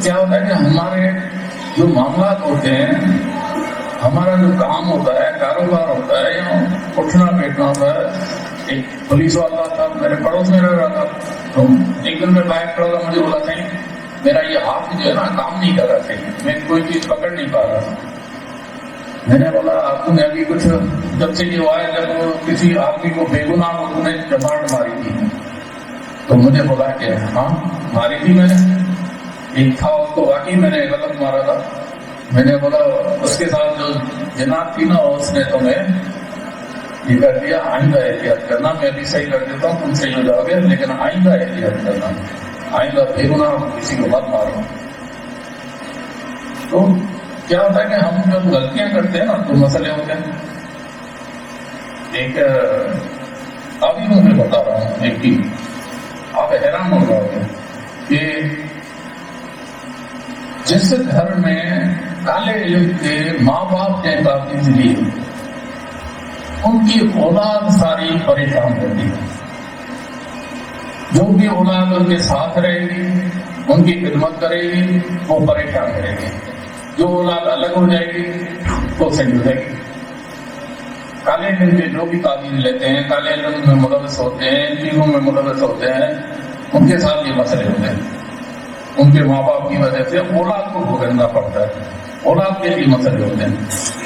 کیا ہوتا ہے کہ ہمارے جو معاملات ہوتے ہیں، ہمارا جو کام ہوتا ہے، کاروبار ہوتا ہے، یا اٹھنا بیٹھنا ہوتا ہے. ایک پولیس والا تھا میرے پڑوس میں رہ رہا تھا، تو ایک دن میں بائک کھڑا تھا، مجھے بولا نہیں میرا یہ ہاتھ جو ہے نا کام نہیں کر رہا تھا، میں کوئی چیز پکڑ نہیں پا رہا تھا. میں نے بولا آپ نے ابھی کچھ جب سے یہ ہوا ہے جب کسی آدمی کو بے گناہ کو تم نے چپاٹ ماری تھی، تو مجھے بولا کہ ہاں ماری تھی میں نے، ایک تھا اس کو واقعی میں نے غلط مارا تھا. میں نے بولا اس کے ساتھ جو جناب تھی نا اس نے تمہیں یہ کر دیا، آئندہ احتیاط کرنا. میں بھی صحیح کر دیتا ہوں، تم صحیح ہو جاؤ گے، لیکن آئندہ احتیاط کرنا، آئندہ بے گناہ کسی کو مت مارو. تو کیا ہوتا ہے کہ ہم جب غلطیاں کرتے ہیں نا تو مسئلے ہوتے ہیں. ایک ابھی میں بتا رہا ہوں ایک چیز، آپ حیران ہو جاؤ گے کہ جس گھر میں کالے علم کے ماں باپ نے تاکید لی، ان کی اولاد ساری پریشان رہتی ہے. جو بھی اولاد ان کے ساتھ رہے گی، ان کی خدمت کرے گی، وہ پریشان رہے گی. جو اولاد الگ ہو جائے گی وہ صحیح ہو جائے گی. کالے علم کے جو بھی تعلیم لیتے ہیں، کالے علم میں ملوث ہوتے ہیں، ان چیزوں میں ملوث ہوتے ہیں، ان کے ساتھ یہ مسئلے ہوتے ہیں. ان کے ماں باپ کی وجہ سے اولاد کو بھگتنا پڑتا ہے، اولاد کے لیے مسئلے ہوتے ہیں.